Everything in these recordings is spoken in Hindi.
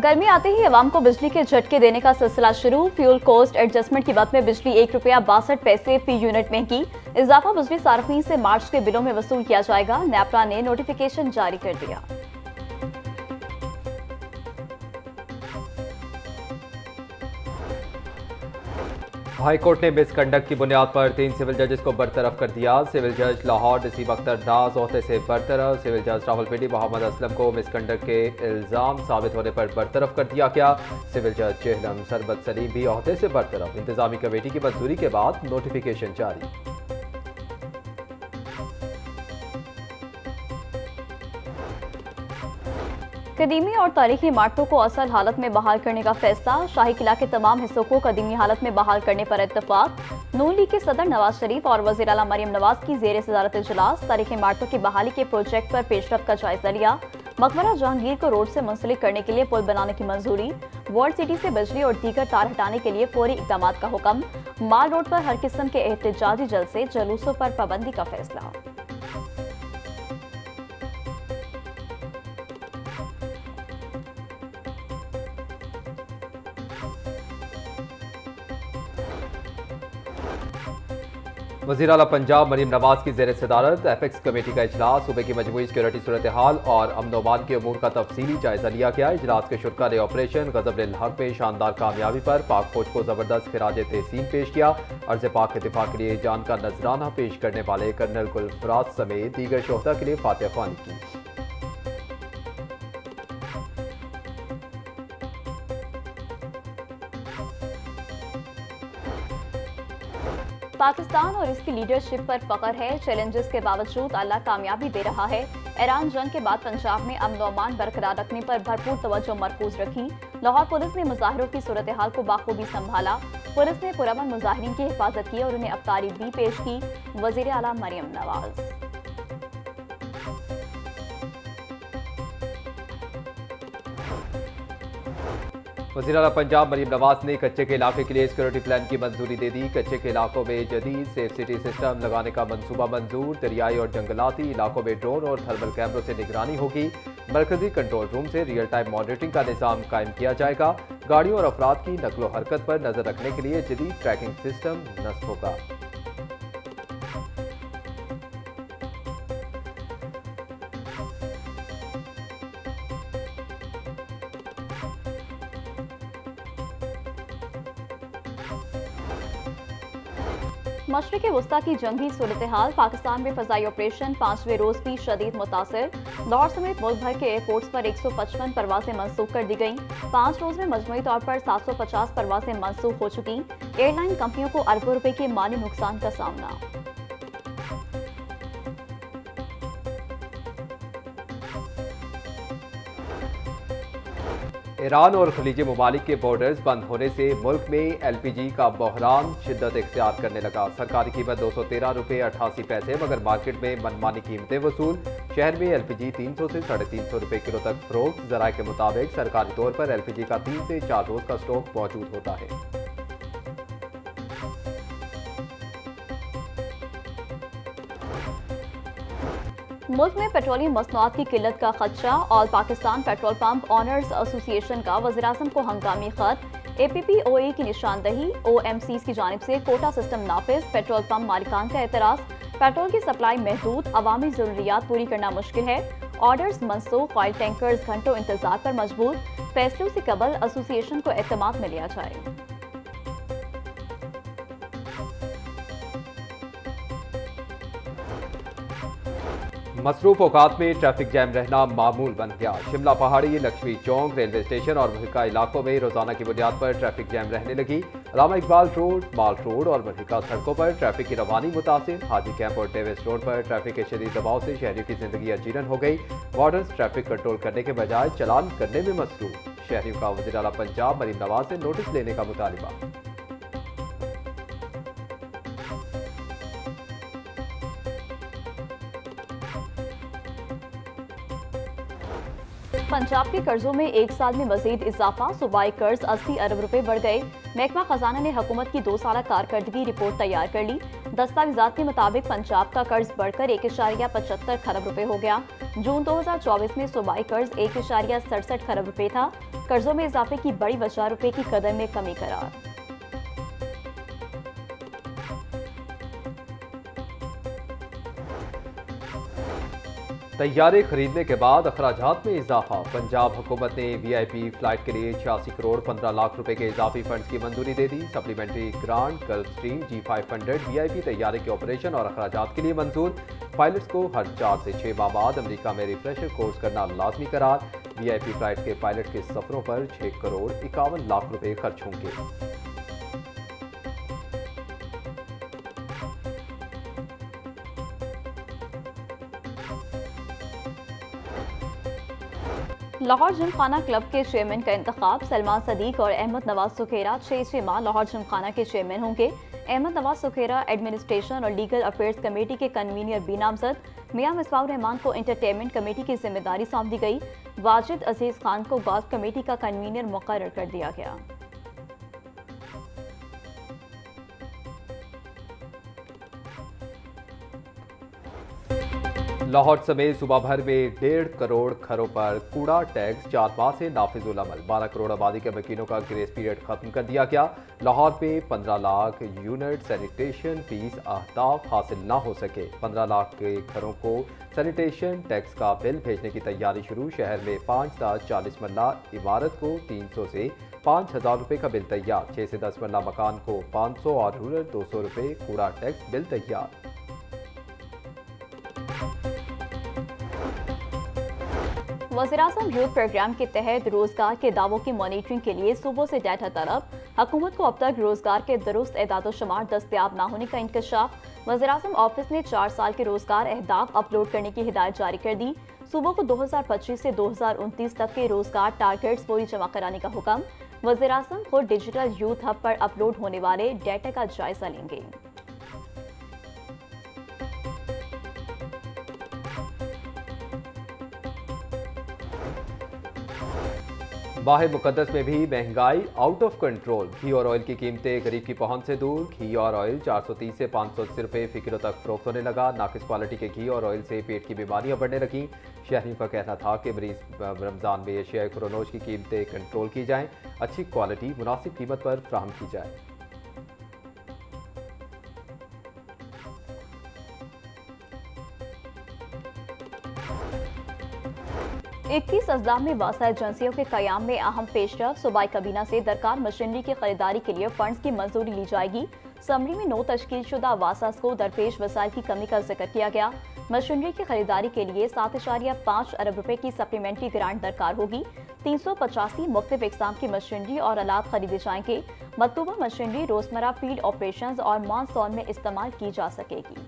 गर्मी आते ही अवाम को बिजली के झटके देने का सिलसिला शुरू। फ्यूल कॉस्ट एडजस्टमेंट की मद में बिजली ₹1.62 फी यूनिट महंगी। इजाफा बिजली सार्फिन से मार्च के बिलों में वसूल किया जाएगा। नेपरा ने नोटिफिकेशन जारी कर दिया। हाई कोर्ट ने मिसकंडक्ट की बुनियाद पर 3 सिविल जजेस को बरतरफ कर दिया। सिविल जज लाहौर नसीब अख्तर नाज ओहदे से बरतरफ। सिविल जज रावलपिंडी मोहम्मद असलम को मिसकंडक्ट के इल्जाम साबित होने पर बरतरफ कर दिया गया। सिविल जज चेहलम सरबत सलीम भी ओहदे से बरतरफ। इंतजामी कमेटी की मंजूरी के बाद नोटिफिकेशन जारी। कदीमी और तारीखी इमारतों को असल हालत में बहाल करने का फैसला। शाही किला के तमाम हिस्सों को कदीमी हालत में बहाल करने पर इत्तेफाक। नून लीग के सदर नवाज शरीफ और वज़ीर आला मरियम नवाज की ज़ेर सदारत इजलास। तारीखी इमारतों की बहाली के प्रोजेक्ट पर पेशरफ्त का जायजा लिया। मकबरा जहांगीर को रोड से मुंसलिक करने के लिए पुल बनाने की मंजूरी। वर्ल्ड सिटी से बिजली और दीगर तार हटाने के लिए फौरी इकदाम का हुक्म। माल रोड पर हर किस्म के एहतजाजी जलसे जुलूसों पर पाबंदी का फैसला। वज़ीर आला पंजाब मरीम नवाज की ज़ेर सदारत एपेक्स कमेटी का इजलास। सूबे की मजमूई सिक्योरिटी सूरत हाल और अमन अमान के अमूर का तफसीली जायजा लिया गया। इजलास के शुरा ने ऑपरेशन गज़ब हक में शानदार कामयाबी पर पाक फौज को जबरदस्त खिराज तहसीन पेश किया। अर्ज़ पाक के दिफा के लिए जान का नजराना पेश करने वाले कर्नल गुलफराज समेत दीगर शोहदा के लिए फातिहा ख्वानी की। पाकिस्तान और इसकी लीडरशिप पर फख्र है। चैलेंजेस के बावजूद अल्लाह कामयाबी दे रहा है। ईरान जंग के बाद पंजाब में अमन अमान बरकरार रखने पर भरपूर तवज्जो मरकूज रखी। लाहौर पुलिस ने मुजाहिरों की सूरत हाल को बाखूबी संभाला। पुलिस ने पुरअमन मुजाहिरीन की हिफाजत की और उन्हें अफ्तारी भी पेश की। वज़ीर आला मरियम नवाज। वज़ीर आला पंजाब मरीम नवाज ने कच्चे के इलाके के लिए सिक्योरिटी प्लान की मंजूरी दे दी। कच्चे के इलाकों में जदीद सेफ सिटी सिस्टम लगाने का मंसूबा मंजूर। दरियाई और जंगलाती इलाकों में ड्रोन और थर्मल कैमरों से निगरानी होगी। मरकजी कंट्रोल रूम से रियल टाइम मॉनिटरिंग का निज़ाम कायम किया जाएगा। गाड़ियों और अफराद की नकलो हरकत पर नजर रखने के लिए जदीद ट्रैकिंग सिस्टम नस्ब होगा। मशरिक़ वस्ता की जंगी सूरत हाल। पाकिस्तान में फ़ज़ाई ऑपरेशन 5वें रोज भी शदीद मुतासिर। लाहौर समेत मुल्क भर के एयरपोर्ट्स पर 155 परवाजें मनसूख कर दी गईं। 5 रोज में मजमूई तौर पर 750 परवाजें मनसूख हो चुकी। एयरलाइन कंपनियों को अरबों रुपए के माली नुकसान का सामना। ईरान और खलीजी ममालिक के बॉर्डर्स बंद होने से मुल्क में LPG का बहरान शिद्दत इख्तियार करने लगा। सरकारी कीमत ₹213.88, मगर मार्केट में मनमानी कीमतें वसूल। शहर में LPG 300 से ₹350 किलो तक फरोख्त। जराये के मुताबिक सरकारी तौर पर LPG का 3 से 4 रोज का स्टॉक मौजूद होता है। मुल्क में पेट्रोलियम मसनूआत की किल्लत का खदशा। All Pakistan petrol pump owners association का वज़ीर-ए-आज़म को हंगामी खत। APPOA की निशानदही। OMCs की जानिब से कोटा सिस्टम नाफिज। पेट्रोल पंप मालिकान का एतराज़। पेट्रोल की सप्लाई महदूद। अवामी ज़रूरियात पूरी करना मुश्किल है। ऑर्डर्स मनसूख। ऑयल टैंकर्स घंटों इंतजार पर मजबूर। फैसलों से कबल एसोसिएशन को एतमाद में लिया जाए। मसरूफ औकात में ट्रैफिक जैम रहना मामूल बन गया। शिमला पहाड़ी, लक्ष्मी चौक, रेलवे स्टेशन और महका इलाकों में रोजाना की बुनियाद पर ट्रैफिक जैम रहने लगी। अल्लामा इकबाल रोड, माल रोड और महका सड़कों पर ट्रैफिक की रवानी मुतासिर। हाजी कैंप और डेविस रोड पर ट्रैफिक के शदीद दबाव से शहरियों की जिंदगी अजीरन हो गई। वार्डन्स ट्रैफिक कंट्रोल करने के बजाय चलान करने में मसरूफ। शहरियों का वज़ीर आला पंजाब मरीम नवाज से नोटिस लेने का मुतालिबा। पंजाब के कर्जों में एक साल में मजीद इजाफा। सूबाई कर्ज 80 अरब रुपए बढ़ गए। महकमा खजाना ने हुकूमत की 2 साला कारकर्दगी रिपोर्ट तैयार कर ली। दस्तावेजात के मुताबिक पंजाब का कर्ज बढ़कर 1.75 खरब रुपए हो गया। जून 2024 में सूबाई कर्ज 1.67 खरब रुपए था। कर्जों में इजाफे की बड़ी वजह रुपए की कदर में कमी करार। तैयारे खरीदने के बाद अखराजात में इजाफा। पंजाब हुकूमत ने वीआईपी फ्लाइट के लिए 86 करोड़ 15 लाख रुपए के इजाफी फंड्स की मंजूरी दे दी। Supplementary grant Gulfstream G500 VIP तैयारे के ऑपरेशन और अखराजात के लिए मंजूर। पायलट्स को हर 4 से 6 माह बाद अमेरिका में रिफ्रेशर कोर्स करना लाजमी करार। वीआईपी फ्लाइट के पायलट के सफरों पर 6 करोड़ 51 लाख रुपए खर्च होंगे। लाहौर जिमखाना क्लब के चेयरमैन का इंतखाब। सलमान सदीक और अहमद नवाज सुखेरा 6 माह लाहौर जिमखाना के चेयरमैन होंगे। अहमद नवाज सुखेरा एडमिनिस्ट्रेशन और लीगल अफेयर्स कमेटी के कन्वीनर भी नामजद। मियां मिसबाहुर रहमान को एंटरटेनमेंट कमेटी की जिम्मेदारी सौंप दी गई। वाजिद अजीज खान को गोल्फ कमेटी का कन्वीनर मुकर्रर कर दिया गया। लाहौर समेत सूबा भर में 1.5 करोड़ घरों पर कूड़ा टैक्स 4 माह से नाफिजुल अमल। 12 करोड़ आबादी के मकीनों का ग्रेस पीरियड खत्म कर दिया गया। लाहौर में 15 लाख यूनिट सैनिटेशन फीस अहदाफ हासिल ना हो सके। 15 लाख के घरों को सैनिटेशन टैक्स का बिल भेजने की तैयारी शुरू। शहर में 5-40 मरला इमारत को 300 से 5,000 रुपए का बिल तैयार। 6 से 10 मरला मकान को 500 और रूरल 200 रुपए कूड़ा टैक्स बिल तैयार। वज़ीर-ए-आज़म यूथ प्रोग्राम के तहत रोजगार के दावों की मॉनिटरिंग के लिए सूबों से डाटा तलब। हुकूमत को अब तक रोजगार के दुरुस्त एदाद-ओ-शुमार दस्तयाब न होने का इंकशाफ। वज़ीर-ए-आज़म ऑफिस ने 4 साल के रोजगार अहदाफ अपलोड करने की हिदायत जारी कर दी। सूबों को 2025 से 2029 तक के रोजगार टारगेट्स फौरी जमा कराने का हुक्म। वज़ीर-ए-आज़म खुद डिजिटल यूथ हब पर अपलोड होने वाले डाटा का जायजा लेंगे। माह मुकद्दस में भी महंगाई आउट ऑफ कंट्रोल। घी और ऑयल की कीमतें गरीब की पहुंच से दूर। घी और ऑयल 430 से 580 रुपए फी किलो तक फरोख्त होने लगा। नाकिस क्वालिटी के घी और ऑयल से पेट की बीमारियां बढ़ने लगी। शहरियों का कहना था कि मरीज रमजान में एशियाई खुरोनोश की कीमतें कंट्रोल की जाएं। अच्छी क्वालिटी मुनासिब कीमत पर फ्राहम की जाए। 21 अजला में वासा एजेंसियों के कयाम में अहम पेशरफ। सूबाई काबीना से दरकार मशीनरी की खरीदारी के लिए फंड्स की मंजूरी ली जाएगी। समरी में 9 तश्कील शुदा वासास को दरपेश वसाइल की कमी का जिक्र किया गया। मशीनरी की खरीदारी के लिए 7.5 अरब रुपए की सप्लीमेंट्री ग्रांट दरकार होगी। 385 मुख्तलिफ इकसाम की मशीनरी और आलात खरीदे जाएंगे। मतलूबा मशीनरी रोजमर्रा फील्ड ऑपरेशन और मानसून में इस्तेमाल की जा सकेगी।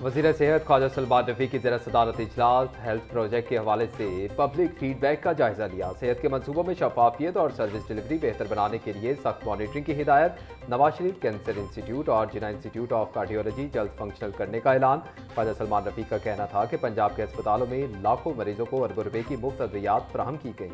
वज़ीर सेहत ख्वाजा सलमान रफ़ी की ज़ेर सदारत इजलास हेल्थ प्रोजेक्ट के हवाले से पब्लिक फीडबैक का जायजा लिया। सेहत के मनसूबों में शफाफियत और सर्विस डिलीवरी बेहतर बनाने के लिए सख्त मॉनिटरिंग की हिदायत। नवाज शरीफ कैंसर इंस्टीट्यूट और जिना इंस्टीट्यूट ऑफ कार्डियोलॉजी जल्द फंक्शनल करने का ऐलान। ख्वाजा सलमान रफ़ी का कहना था कि पंजाब के अस्पतालों में लाखों मरीजों को अरबों रुपए की मुफ्त अद्वियात फराहम की गई।